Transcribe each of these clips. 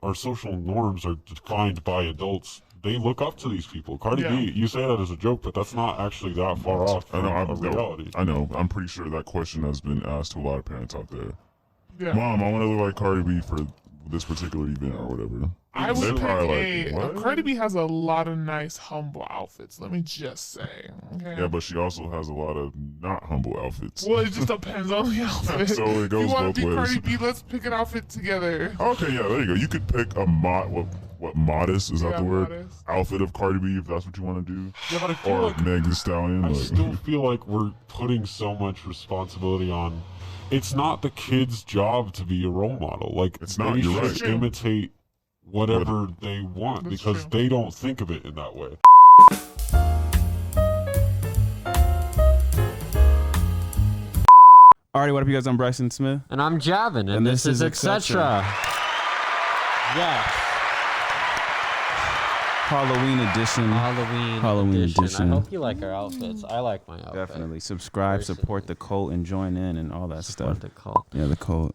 our social norms are defined by adults. They look up to these people. Cardi B, you say that as a joke, but that's not actually that far off from a reality. I know. I'm pretty sure that question has been asked to a lot of parents out there. Yeah. Mom, I want to look like Cardi B for this particular event or whatever. I would pick Cardi B has a lot of nice humble outfits. Let me just say. Okay? Yeah, but she also has a lot of not humble outfits. Well, it just depends on the outfit. So it goes both ways. You want to be Cardi B? Let's pick an outfit together. Okay, yeah, there you go. You could pick a what modest is that the word? Modest. Outfit of Cardi B if that's what you want to do. Yeah, but I feel like Meg Thee Stallion. I still feel like we're putting so much responsibility on. It's not the kid's job to be a role model. Like, it's not. You're right. Imitate whatever they want because they don't think of it in that way. Alrighty, what up, you guys? I'm Bryson Smith. And I'm Javin, and this is Etcetera. Yeah. Halloween edition. Halloween edition. I hope you like our outfits. I like my outfit. Definitely. Subscribe, support the cult, and join in and all that stuff. The cult. Yeah, the cult.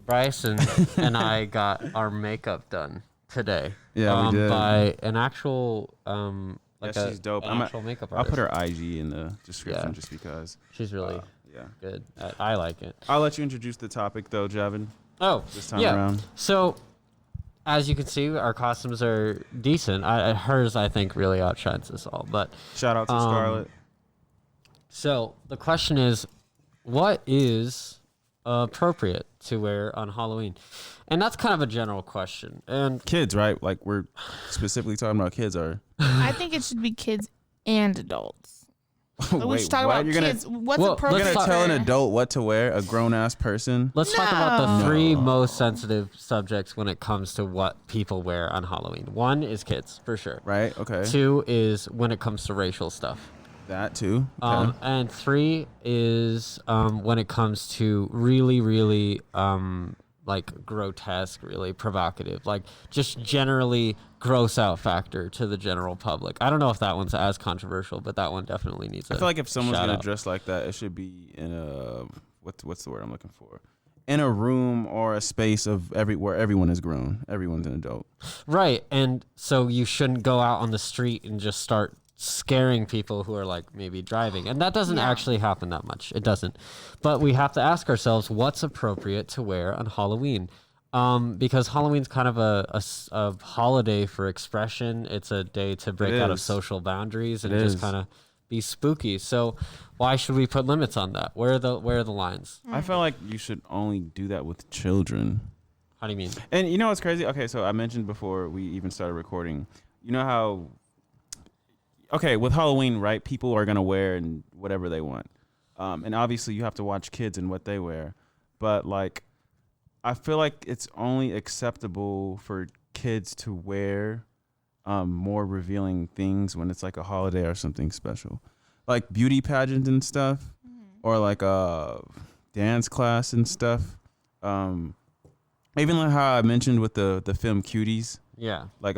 Bryson and I got our makeup done today. Yeah, we did. By an actual, she's dope. Actual makeup artist. I'll put her IG in the description just because. She's really good. I like it. I'll let you introduce the topic, though, Javin. Oh, this time around. So, as you can see, our costumes are decent. Hers, I think, really outshines us all. But shout out to Scarlett. So the question is, what is appropriate to wear on Halloween? And that's kind of a general question. And kids, right? Like, we're specifically talking about kids. I think it should be kids and adults. We should talk about kids. What's appropriate? You're gonna tell an adult what to wear, a grown-ass person? Let's talk about the three most sensitive subjects when it comes to what people wear on Halloween. One is kids, for sure. Right, okay. Two is when it comes to racial stuff. That too. Okay. And three is when it comes to really, really like grotesque, really provocative, like just generally gross out factor to the general public. I don't know if that one's as controversial, but that one definitely needs. I feel like if someone's gonna dress like that, it should be in a what's the word I'm looking for? In a room or a space of where everyone is grown, everyone's an adult. Right, and so you shouldn't go out on the street and just start scaring people who are like maybe driving, and that doesn't actually happen that much. It doesn't, but we have to ask ourselves what's appropriate to wear on Halloween, because Halloween's kind of a holiday for expression. It's a day to break out of social boundaries and just kind of be spooky. So why should we put limits on that? Where are the lines? I feel like you should only do that with children. How do you mean? And you know what's crazy? Okay, so I mentioned before we even started recording, you know how with Halloween, right, people are going to wear whatever they want. And obviously you have to watch kids and what they wear. But, like, I feel like it's only acceptable for kids to wear more revealing things when it's, like, a holiday or something special. Like beauty pageants and stuff, or, like, dance class and stuff. Even like how I mentioned with the film Cuties. Yeah. Like,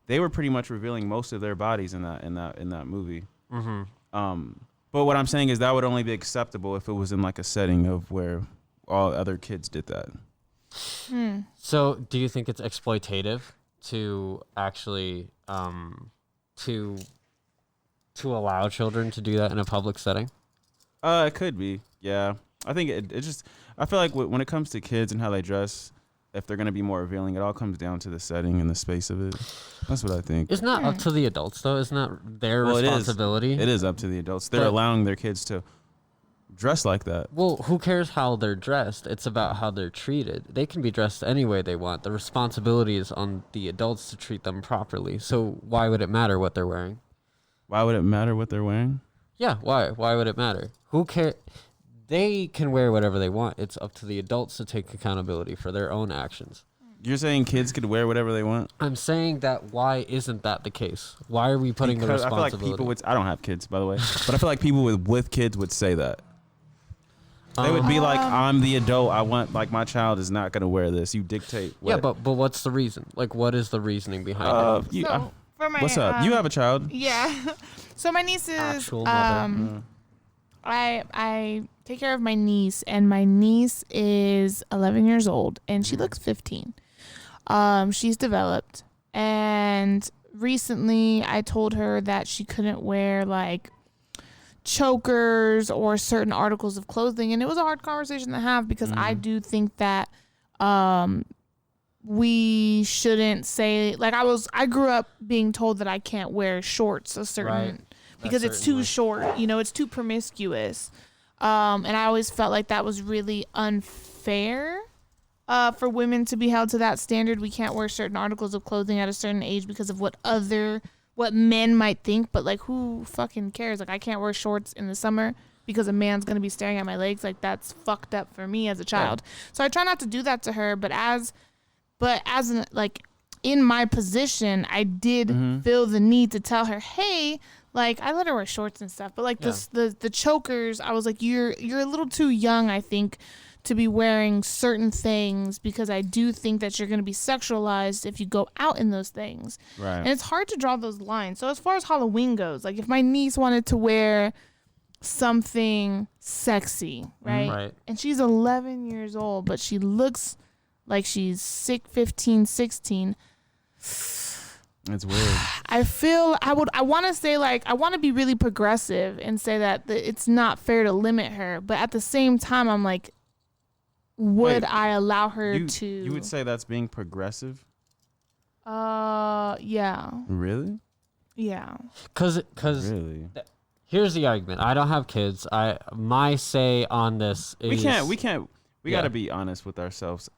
they were pretty much revealing most of their bodies in that movie. Mm-hmm. But what I'm saying is that would only be acceptable if it was in like a setting of where all other kids did that. So, do you think it's exploitative to actually to allow children to do that in a public setting? It could be. Yeah, I think it just. I feel like when it comes to kids and how they dress, if they're going to be more revealing, it all comes down to the setting and the space of it. That's what I think. Isn't that up to the adults, though? Isn't that their responsibility? It is up to the adults. They're allowing their kids to dress like that. Well, who cares how they're dressed? It's about how they're treated. They can be dressed any way they want. The responsibility is on the adults to treat them properly. So why would it matter what they're wearing? Why would it matter what they're wearing? Yeah, why? Why would it matter? Who cares? They can wear whatever they want. It's up to the adults to take accountability for their own actions. You're saying kids could wear whatever they want? I'm saying that why isn't that the case? Why are we putting the responsibility? I feel like people I don't have kids, by the way, but I feel like people with kids would say that. They would be like, I'm the adult. I want, like, my child is not going to wear this. You dictate. Yeah, but what's the reason? Like, what is the reasoning behind it? What's up? You have a child. Yeah. So my niece is actual mother. I take care of my niece, and my niece is 11 years old, and she looks 15. She's developed, and recently I told her that she couldn't wear like chokers or certain articles of clothing, and it was a hard conversation to have because I do think that we shouldn't say, like, I grew up being told that I can't wear shorts because it's too short, you know, it's too promiscuous, and I always felt like that was really unfair for women to be held to that standard. We can't wear certain articles of clothing at a certain age because of what men might think, but like, who fucking cares? Like, I can't wear shorts in the summer because a man's gonna be staring at my legs. Like, that's fucked up for me as a child. So I try not to do that to her, but in my position, I did feel the need to tell her, hey, like, I let her wear shorts and stuff, but like the chokers, I was like, you're a little too young, I think, to be wearing certain things, because I do think that you're going to be sexualized if you go out in those things. Right. And it's hard to draw those lines. So as far as Halloween goes, like, if my niece wanted to wear something sexy, right? And she's 11 years old, but she looks like she's 15, 16. It's weird. I want to say, like, I want to be really progressive and say that it's not fair to limit her. But at the same time, I'm like, would I allow her to? You would say that's being progressive? Yeah. Really? Yeah. Cause really? Here's the argument. I don't have kids. My say on this is we got to be honest with ourselves.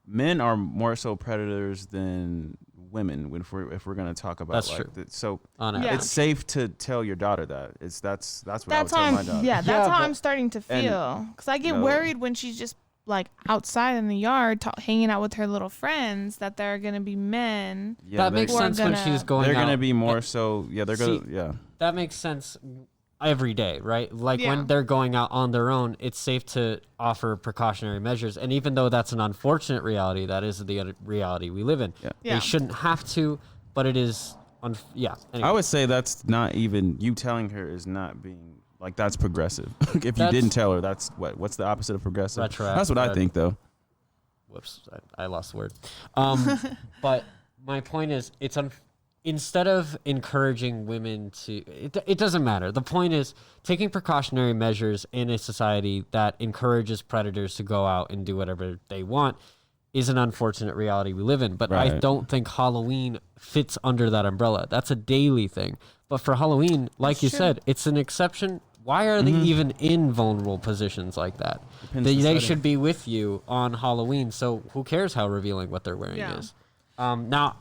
Men are more so predators than women if we're going to talk about that's like true. So it's safe to tell your daughter that. That's what I would tell my daughter. Yeah, that's how I'm starting to feel, because I get worried when she's just like outside in the yard hanging out with her little friends that there are going to be men. Yeah, that makes sense when she's going out. They're going to be more so, they're going to, yeah. That makes sense every day, right? Like when they're going out on their own, it's safe to offer precautionary measures. And even though that's an unfortunate reality, that is the reality we live in. They shouldn't have to, but it is, anyway. I would say that's not even, you telling her is not being, like, that's progressive. If you didn't tell her, that's what's the opposite of progressive? Retroactive. That's what I think, though. Whoops, I lost the word. But my point is, instead of encouraging women to, it doesn't matter. The point is taking precautionary measures in a society that encourages predators to go out and do whatever they want is an unfortunate reality we live in. But I don't think Halloween fits under that umbrella. That's a daily thing. But for Halloween, like you said, it's an exception. Why are they even in vulnerable positions like that? They should be with you on Halloween. So who cares how revealing what they're wearing is? Now,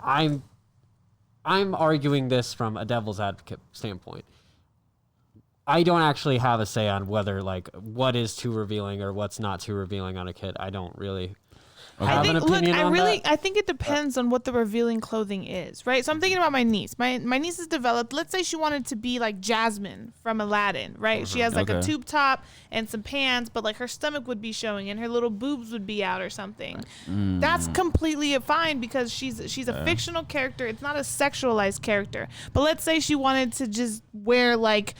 I'm arguing this from a devil's advocate standpoint. I don't actually have a say on whether, like, what is too revealing or what's not too revealing on a kid. I don't really have an opinion on that. I think it depends on what the revealing clothing is, right? So I'm thinking about my niece. My niece is developed. Let's say she wanted to be like Jasmine from Aladdin, right? She has like a tube top and some pants, but like her stomach would be showing and her little boobs would be out or something. That's completely fine because she's a fictional character. It's not a sexualized character. But let's say she wanted to just wear like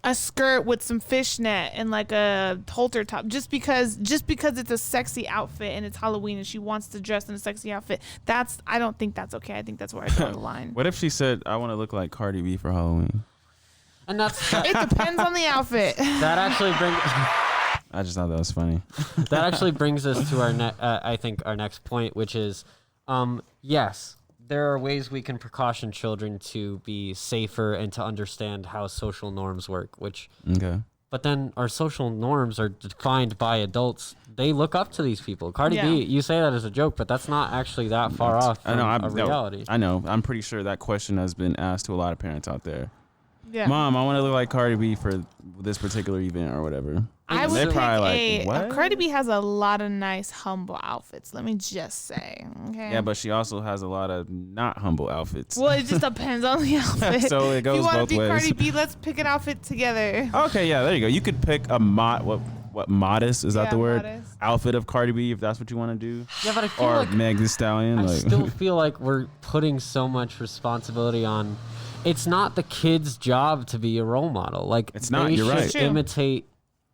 a skirt with some fishnet and like a halter top, just because it's a sexy outfit and it's Halloween and she wants to dress in a sexy outfit. I don't think that's okay. I think that's where I draw the line. What if she said, I want to look like Cardi B for Halloween? And it depends on the outfit. That actually brings. I just thought that was funny. That actually brings us to I think our next point, which is, yes, there are ways we can precaution children to be safer and to understand how social norms work, but then our social norms are defined by adults. They look up to these people. Cardi B, you say that as a joke, but that's not actually that far off from a reality. I know. I'm pretty sure that question has been asked to a lot of parents out there. Yeah. Mom, I want to look like Cardi B for this particular event or whatever. I would pick Cardi B has a lot of nice humble outfits. Let me just say. Okay. Yeah, but she also has a lot of not humble outfits. Well, it just depends on the outfit. So it goes both ways. If you want to be Cardi B, let's pick an outfit together. Okay, yeah, there you go. You could pick a modest, is that the word? Modest. Outfit of Cardi B if that's what you want to do. Yeah, but I feel like Meg Thee Stallion. I still feel like we're putting so much responsibility on. It's not the kid's job to be a role model. Like, it's not. You're right. Imitate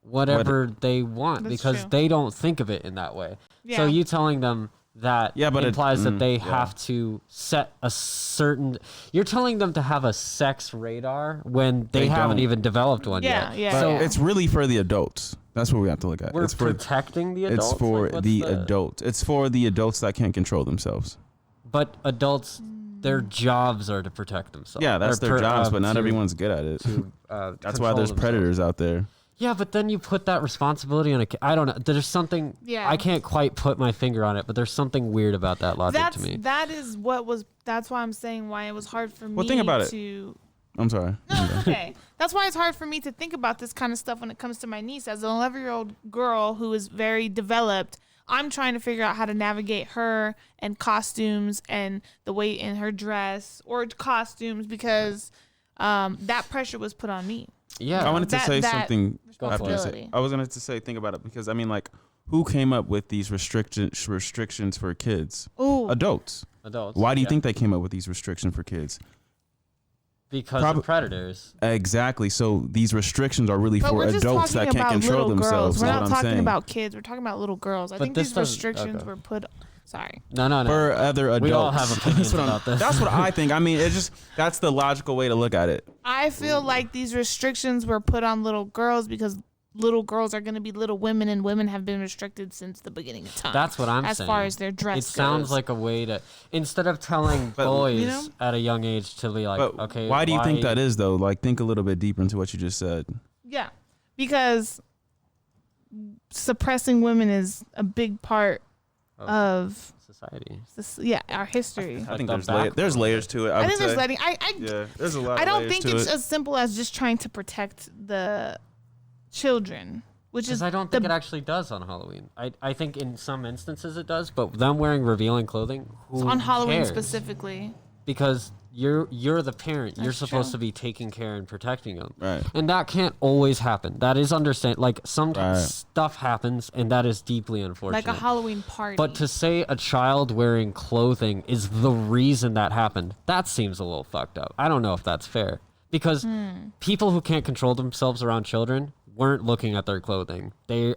whatever they want because they don't think of it in that way. Yeah. So you telling them that implies that they have to set a certain... You're telling them to have a sex radar when they haven't even developed one yet. Yeah, so it's really for the adults. That's what we have to look at. We're protecting the adults? It's for the adults. It's for the adults that can't control themselves. But adults, their jobs are to protect themselves. Yeah, that's their jobs, but not everyone's good at it. That's why there's predators out there. Yeah, but then you put that responsibility on a kid. I don't know. There's something... Yeah. I can't quite put my finger on it, but there's something weird about that logic to me. That's why I'm saying why it was hard for me think about to... I'm sorry. No, okay. That's why it's hard for me to think about this kind of stuff when it comes to my niece. As an 11-year-old girl who is very developed, I'm trying to figure out how to navigate her and costumes and the way in her dress or costumes because that pressure was put on me. Yeah, I wanted to say something. I was going to say, think about it because I mean, like, who came up with these restrictions for kids? Ooh. Adults. Why do you think they came up with these restrictions for kids? Because of predators. Exactly. So these restrictions are really for adults that can't control themselves. We're not talking about kids. We're talking about little girls. I think these restrictions were put. Sorry. No. For other adults. We all have opinions about this. That's what I think. I mean, that's the logical way to look at it. I feel like these restrictions were put on little girls because little girls are going to be little women, and women have been restricted since the beginning of time. That's what I'm saying. As far as their dress goes. It sounds like a way to, instead of telling boys at a young age to be like, okay. Why do you think that is, though? Like, think a little bit deeper into what you just said. Yeah, because suppressing women is a big part of society. Our history. I think there's layers to it. I think there's layers. There's a lot. I don't think it's as simple as just trying to protect the children, which is. I don't think it actually does on Halloween. I think in some instances it does, but them wearing revealing clothing on Halloween cares? Specifically. Because you're the parent. You're supposed to be taking care and protecting them. Right. And that can't always happen. That is like sometimes stuff happens and that is deeply unfortunate. Like a Halloween party. But to say a child wearing clothing is the reason that happened, that seems a little fucked up. I don't know if that's fair. Because people who can't control themselves around children weren't looking at their clothing. They're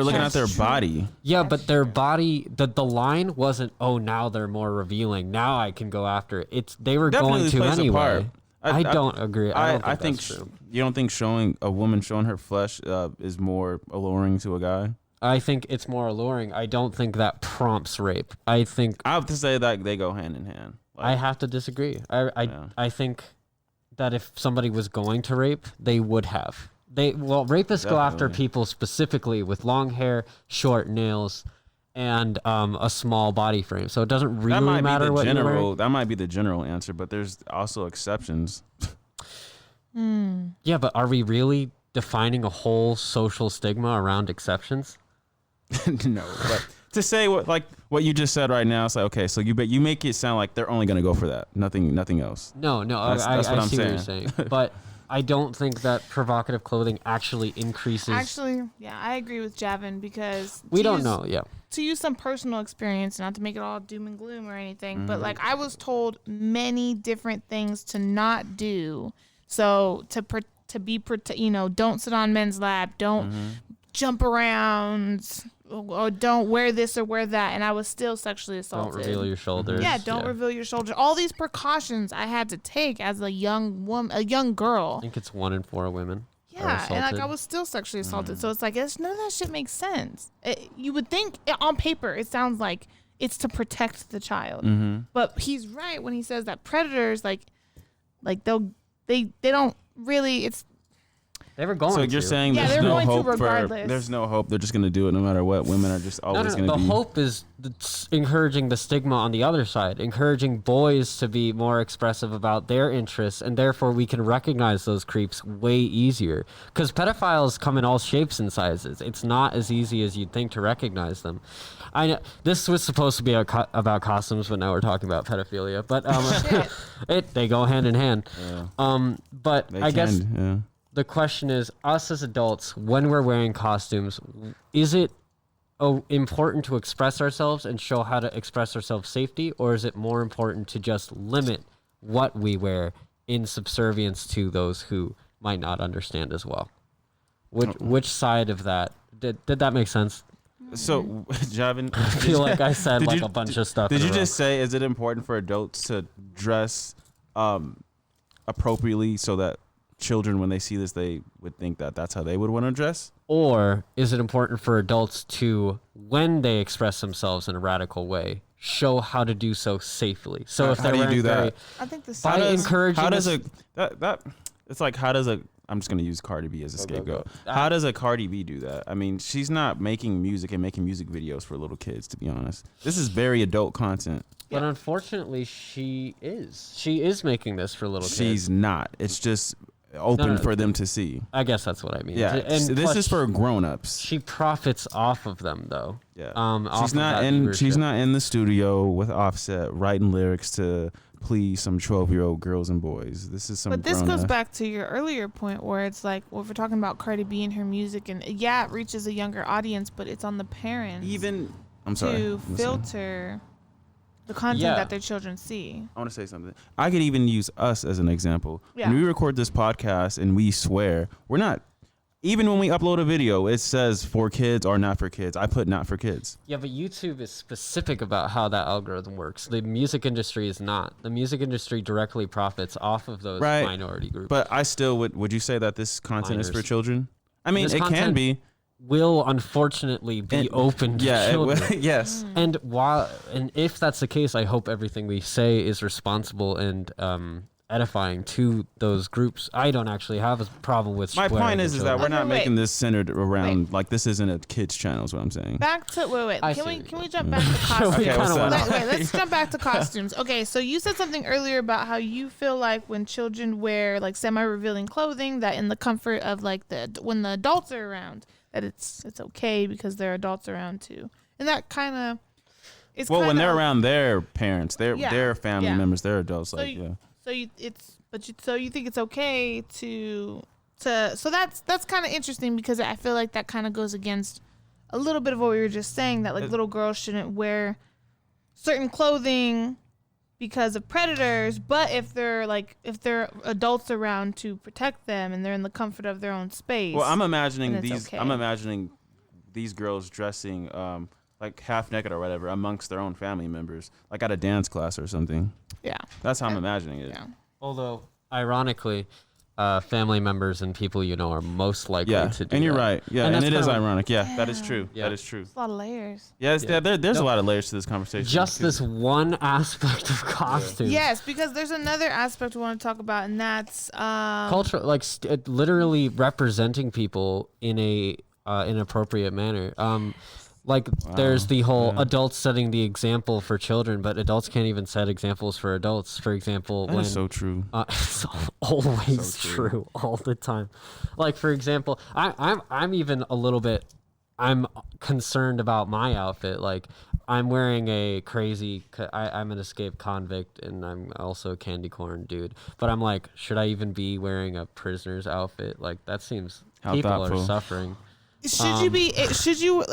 looking at their body. Yeah, but their body, the line wasn't, oh, now they're more revealing. Now I can go after it. They were Definitely going to anyway. I don't agree. I think you don't think showing a woman showing her flesh is more alluring to a guy? I think it's more alluring. I don't think that prompts rape. I have to say that they go hand in hand. Like, I have to disagree. I think that if somebody was going to rape, they would have. Rapists go after people specifically with long hair, short nails, and a small body frame. So it doesn't really matter what you're wearing. That might be the general answer, but there's also exceptions. Yeah, but are we really defining a whole social stigma around exceptions? No, but to say what you just said right now, it's like, okay, so you make it sound like they're only going to go for that, nothing else. No, that's what I'm saying. What you're saying, but. I don't think that provocative clothing actually increases. Actually, yeah, I agree with Javin because we don't know. Yeah, to use some personal experience, not to make it all doom and gloom or anything, but like I was told many different things to not do. So don't sit on men's lap, don't jump around, or don't wear this or wear that, and I was still sexually assaulted. Don't reveal your shoulders. Yeah, don't reveal your shoulders. All these precautions I had to take as a young woman, a young girl. I think it's 1 in 4 women. Yeah, and like I was still sexually assaulted, so it's like none of that shit makes sense. You would think on paper it sounds like it's to protect the child, but he's right when he says that predators like they don't really. It's they were going. So you're saying there's no hope there's no hope. They're just going to do it no matter what. Women are just always going to be. The hope is encouraging the stigma on the other side, encouraging boys to be more expressive about their interests, and therefore we can recognize those creeps way easier. Because pedophiles come in all shapes and sizes. It's not as easy as you'd think to recognize them. I know this was supposed to be about costumes, but now we're talking about pedophilia. But they go hand in hand. Yeah. But I guess. Yeah. The question is, us as adults, when we're wearing costumes, is it important to express ourselves and show how to express ourselves safety, or is it more important to just limit what we wear in subservience to those who might not understand as well? Which side of that did that make sense? So, Javin, I feel like I said a bunch of stuff. Did you just say, is it important for adults to dress appropriately so that children, when they see this, they would think that that's how they would want to dress? Or is it important for adults to, when they express themselves in a radical way, show how to do so safely? So if how do you do that? I think the by encouraging how does it's like, how does a, I'm just gonna use Cardi B as a scapegoat. How does a Cardi B do that? I mean, she's not making music and making music videos for little kids, to be honest. This is very adult content. But unfortunately, she is. She is making this for little kids. She's not. It's just open for them to see. I guess that's what I mean. Yeah, and this is for grown-ups. She profits off of them, though. Yeah. She's not in the studio with Offset writing lyrics to please some 12-year-old girls and boys. This is some. But this goes back to your earlier point where it's like, well, if we're talking about Cardi B and her music, and yeah, it reaches a younger audience, but it's on the parents. To filter the content that their children see. I want to say something. I could even use us as an example. Yeah. When we record this podcast and we swear, we're not. Even when we upload a video, it says for kids or not for kids. I put not for kids. Yeah, but YouTube is specific about how that algorithm works. The music industry is not. The music industry directly profits off of those minority groups. But I still would you say that this content is for children? I mean, this it can be. Will unfortunately be open to children. Yes. And if that's the case, I hope everything we say is responsible and edifying to those groups. I don't actually have a problem with. My point is that we're not making this centered around like this isn't a kids channel. Is what I'm saying. Back to Can we jump back to costumes? Let's jump back to costumes. Okay, so you said something earlier about how you feel like when children wear like semi-revealing clothing, that in the comfort of like when the adults are around, that it's okay because there are adults around too, and that kind of. When they're around their parents, their family members, their adults, so you think it's okay to so that's kind of interesting because I feel like that kind of goes against a little bit of what we were just saying, that like little girls shouldn't wear certain clothing because of predators, but if they're adults around to protect them and they're in the comfort of their own space. Well, I'm imagining these girls dressing like half naked or whatever amongst their own family members, like at a dance class or something. Yeah, that's how I'm imagining it. Yeah. Although, ironically, family members and people are most likely to do and you're that. Right. Yeah, and it is ironic. Yeah, that is true. Yeah. That is true. There's a lot of layers. Yes, there's a lot of layers to this conversation. Just this one aspect of costume. Yes, because there's another aspect we want to talk about, and that's cultural, like literally representing people in a inappropriate manner. There's the whole adults setting the example for children, but adults can't even set examples for adults. For example, that is so true. It's always so true all the time. Like, for example, I'm even a little bit. I'm concerned about my outfit. Like, I'm wearing a crazy. I'm an escaped convict, and I'm also a candy corn dude. But I'm like, should I even be wearing a prisoner's outfit? Like, that seems people are suffering. Should you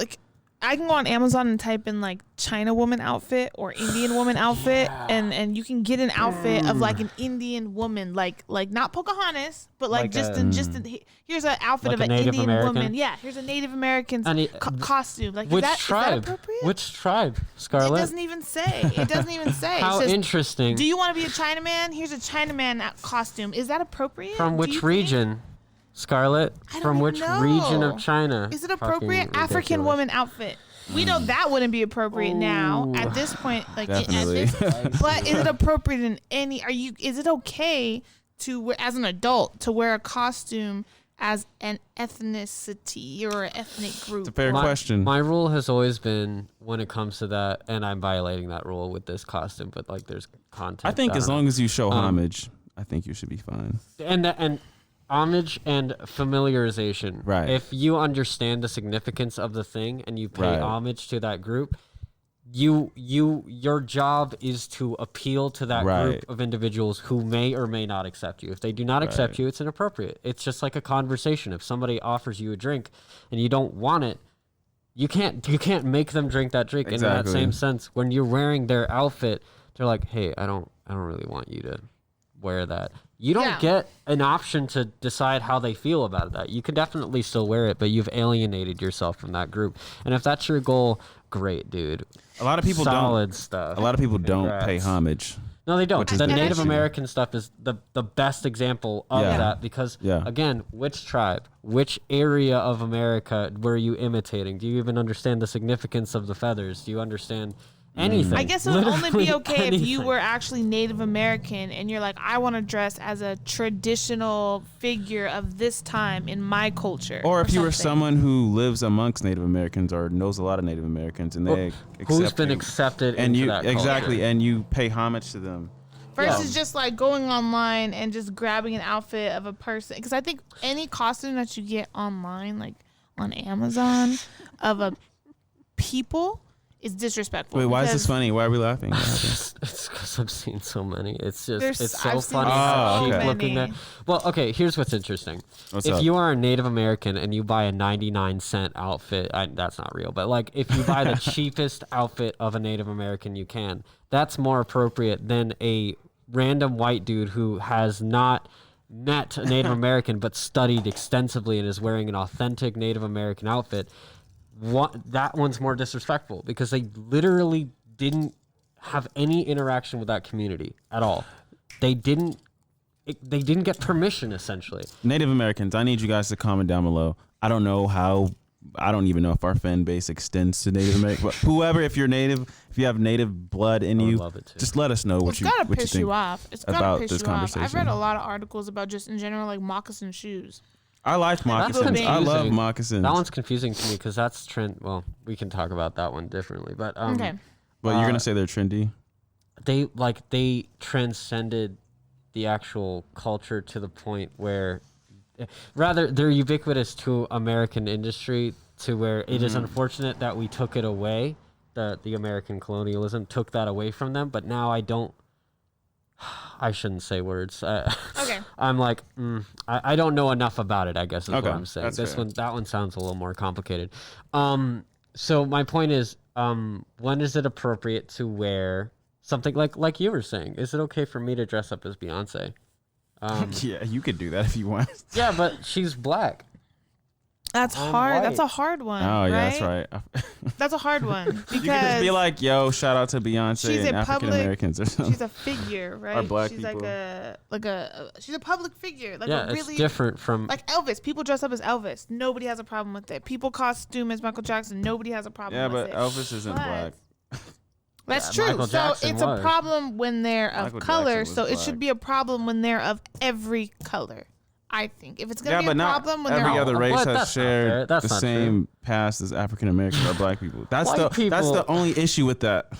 I can go on Amazon and type in like China woman outfit or Indian woman outfit, and you can get an outfit of like an Indian woman, like not Pocahontas, but here's an outfit of an Indian woman. Yeah, here's a Native American costume. Like, which is tribe? Is that appropriate? Which tribe, Scarlett? It doesn't even say. How interesting. Do you want to be a Chinaman? Here's a Chinaman costume. Is that appropriate? From which region? Scarlett, from which region of China? Is it appropriate? African woman outfit. We know that wouldn't be appropriate now at this point. Definitely. But is it appropriate in any? Is it okay to, as an adult, to wear a costume as an ethnicity or an ethnic group? It's a fair question. My rule has always been, when it comes to that, and I'm violating that rule with this costume, but like there's content. I think as long as you show homage, I think you should be fine. And homage and familiarization. Right. If you understand the significance of the thing and you pay homage to that group, your job is to appeal to that group of individuals who may or may not accept you. If they do not accept you, it's inappropriate. It's just like a conversation. If somebody offers you a drink and you don't want it, you can't make them drink that drink. Exactly. And in that same sense, when you're wearing their outfit, they're like, "Hey, I don't really want you to wear that." You don't get an option to decide how they feel about that. You can definitely still wear it, but you've alienated yourself from that group. And if that's your goal, great, dude. A lot of people Solid stuff. A lot of people don't pay homage. No, they don't. The Native issue. American stuff is the best example of that because, again, which tribe, which area of America were you imitating? Do you even understand the significance of the feathers? Do you understand anything? I guess it would only be okay if you were actually Native American and you're like, I want to dress as a traditional figure of this time in my culture. Or if you were someone who lives amongst Native Americans or knows a lot of Native Americans and they who's been accepted and into you that culture. exactly and you pay homage to them. Versus just like going online and just grabbing an outfit of a person. Because I think any costume that you get online, like on Amazon, of a people is disrespectful. Wait, why is this funny? Why are we laughing? It's because I've seen so many. It's just it's so I've seen funny so how cheap many. looking that. Well, okay, here's what's interesting. What's if up? you are a Native American and you buy a 99-cent outfit, that's not real, but like if you buy the cheapest outfit of a Native American you can, that's more appropriate than a random white dude who has not met a Native American but studied extensively and is wearing an authentic Native American outfit. That one's more disrespectful because they literally didn't have any interaction with that community at all. They didn't get permission, essentially. Native Americans, I need you guys to comment down below. I don't even know if our fan base extends to Native American, but whoever, if you're Native, if you have Native blood in you, just let us know what you think piss you off. It's about piss this you conversation. off. I've read a lot of articles about just in general like moccasin shoes. I like moccasins. I love moccasins. That one's confusing to me because that's trend. Well, we can talk about that one differently, but Okay. But you're gonna say they're trendy? They transcended the actual culture to the point where, rather, they're ubiquitous to American industry to where it is unfortunate that we took it away. The American colonialism took that away from them, but now I shouldn't say words. Okay. I'm like, I don't know enough about it, I guess is what I'm saying. That's fair. That one sounds a little more complicated. So my point is, when is it appropriate to wear something like you were saying? Is it okay for me to dress up as Beyonce? Yeah, you could do that if you want. Yeah, but she's black. That's hard. white. That's a hard one. Oh, yeah, that's right. That's a hard one because You can just be like, yo, shout out to Beyonce she's and a African public- Americans or something. she's a figure, right? Or black she's people. she's a public figure. Like Yeah, a really it's different from. like Elvis. People dress up as Elvis. Nobody has a problem with it. People costume as Michael Jackson. Nobody has a problem Yeah, with but it. Elvis isn't But- black. That's Yeah, true. Michael So Jackson it's was. a problem when they're of Michael color. Jackson So was it black. should be a problem when they're of every color. I think if it's gonna Yeah, be but a not problem when every they're other all, race What? has That's not fair. shared That's the not same past as African Americans or black people. That's White that's the people- only issue with that.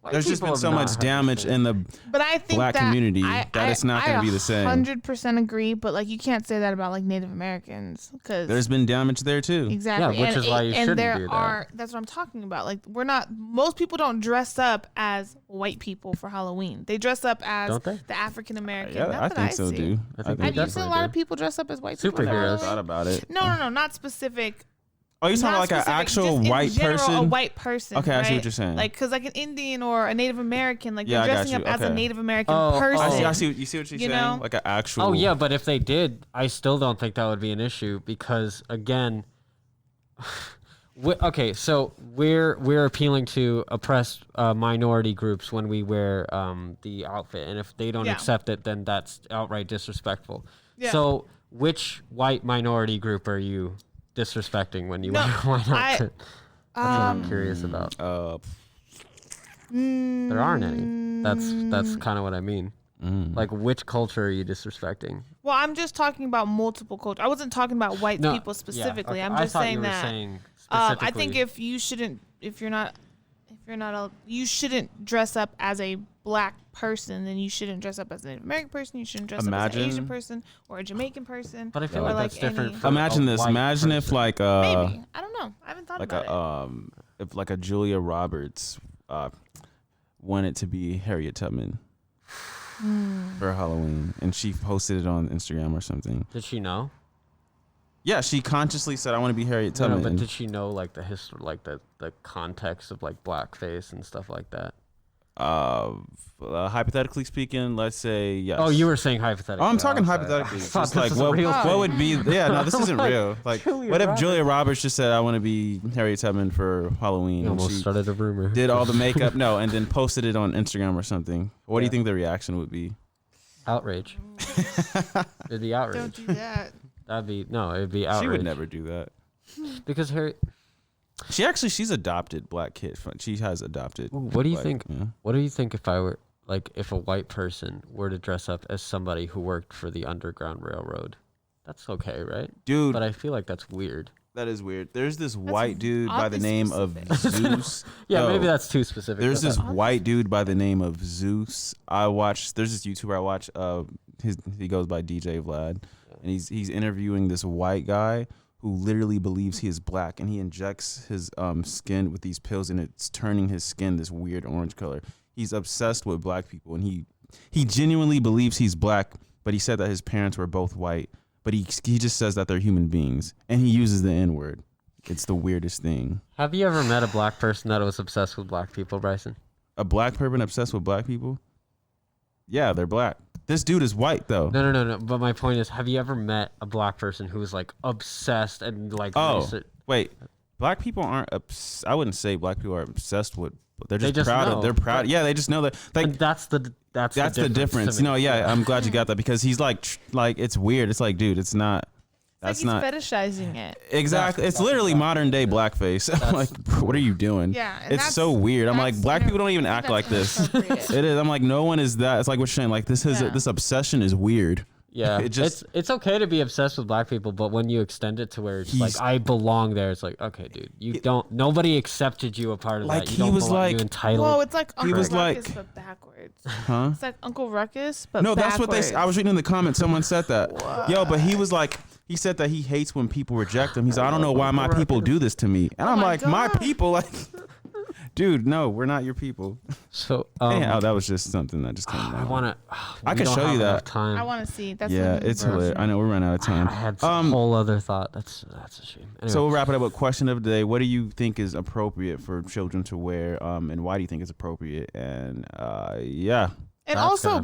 White There's just people been have so not much had damage shit. in the but I think black that community that it's not gonna be the same. 100% agree, but like you can't say that about like Native Americans because There's been damage there too. exactly. Yeah, which is why you shouldn't there do that. are. That's what I'm talking about. Like most people don't dress up as white people for Halloween. They dress up as Don't they? the African American. Yeah, Not I that think so, see. dude. I think Have they you seen a definitely lot do. of people dress up as white people? for Superheroes. I Halloween? thought about it. No, not specific. Oh, you're talking Not like an specific, actual just in white general, person? A white person. Okay, I see right? what you're saying. Like, cause like an Indian or a Native American, like Yeah, I they're got dressing up you. as a Okay. Native American Oh, person. I see. You see what you're You saying? know? Like an actual. Oh yeah, but if they did, I still don't think that would be an issue because again, okay, so we're appealing to oppressed minority groups when we wear the outfit, and if they don't Yeah. accept it, then that's outright disrespectful. Yeah. So which white minority group are you disrespecting when you No, wear a white I- outfit? That's what I'm curious about. There aren't any. That's kind of what I mean. Like, which culture are you disrespecting? Well, I'm just talking about multiple cultures. I wasn't talking about white No, people specifically. yeah, okay. I'm just I thought saying you were that. saying I specifically. think you shouldn't dress up as a black person, then you shouldn't dress up as a Native American person. You shouldn't dress up as an Asian person or a Jamaican person. But I feel or like that's different. any- from Imagine a this. white Imagine if person. like Maybe I don't know. I haven't thought like about it. if like a Julia Roberts wanted to be Harriet Tubman for Halloween, and she posted it on Instagram or something. Did she know? Yeah, she consciously said, "I want to be Harriet No, Tubman." but did she know like the history, like the context of like blackface and stuff like that? hypothetically speaking, let's say yes. Oh, you were saying hypothetically. Oh, I'm talking hypothetically. Just like what would be? Yeah, no, this isn't real. Like, what if Julia Roberts just said, "I want to be Harriet Tubman for Halloween"? You almost started a rumor. Did all the makeup, and then posted it on Instagram or something. What do you think the reaction would be? Outrage. It'd be outrage. Don't do that. It'd be outrage. She would never do that. Because She's adopted black kid. She has adopted. What do you think? Yeah. What do you think if I were if a white person were to dress up as somebody who worked for the Underground Railroad? That's okay, right? Dude. But I feel like that's weird. That is weird. There's this white dude by the name of Zeus. Yeah, maybe that's too specific. There's this white dude by the name of Zeus. There's this YouTuber I watch. He goes by DJ Vlad, and he's interviewing this white guy who literally believes he is black, and he injects his skin with these pills, and it's turning his skin this weird orange color. He's obsessed with black people, and he genuinely believes he's black, but he said that his parents were both white. But he just says that they're human beings, and he uses the N-word. It's the weirdest thing. Have you ever met a black person that was obsessed with black people, Bryson? A black person obsessed with black people? Yeah, they're black. This dude is white, though. No. But my point is, have you ever met a black person who was like obsessed and like? Wait, black people aren't. I wouldn't say black people are obsessed with. They're just proud of. They're proud. Yeah, they just know that. Like, and that's the difference. No, yeah, I'm glad you got that because he's like it's weird. It's like, dude, it's not. That's not fetishizing it. Exactly. It's literally modern day blackface. I'm like, what are you doing? Yeah. It's so weird. I'm like, black people don't even act like this. It is. I'm like, no one is that. It's like what you're saying. Like this obsession is weird. Yeah. It's okay to be obsessed with black people, but when you extend it to where it's like I belong there, it's like, okay, dude, nobody accepted you a part of that. You don't belong, you entitled. Well, it's like Uncle Ruckus but backwards. Huh? It's like Uncle Ruckus but no, backwards. that's what they. I was reading in the comments. Someone said that. What? Yo, but he was like. He said that he hates when people reject him. He's like, I don't know why my people do this to me. And I'm like, my people, like, dude, no, we're not your people. So, that was just something that just came out. I can show you that. Time. I want to see. That's it's hilarious. I know we're running out of time. I had some whole other thought. That's a shame. Anyway. So we'll wrap it up with question of the day. What do you think is appropriate for children to wear? And why do you think it's appropriate? And yeah. And also,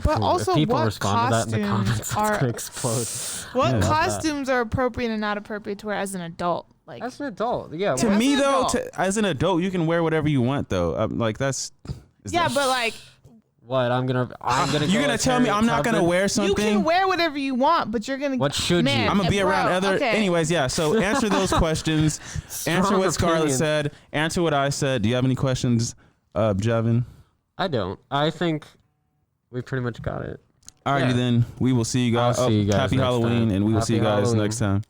people what respond to that in the comments, are it's gonna explode. What costumes are appropriate and not appropriate to wear as an adult? Like as an adult, yeah. To me though, as an adult, you can wear whatever you want though. Like that's. But like. What I'm gonna. You're gonna tell me I'm not gonna wear something. You can wear whatever you want, but you're gonna. What should you? I'm gonna be around other. Okay. Anyways, yeah. So answer those questions. Answer what Scarlett said. Answer what I said. Do you have any questions, Jevin? I don't. I think. We pretty much got it. Alrighty then. We will see you guys. I'll see you guys happy next Halloween, time. and we will Happy see you guys Halloween. next time.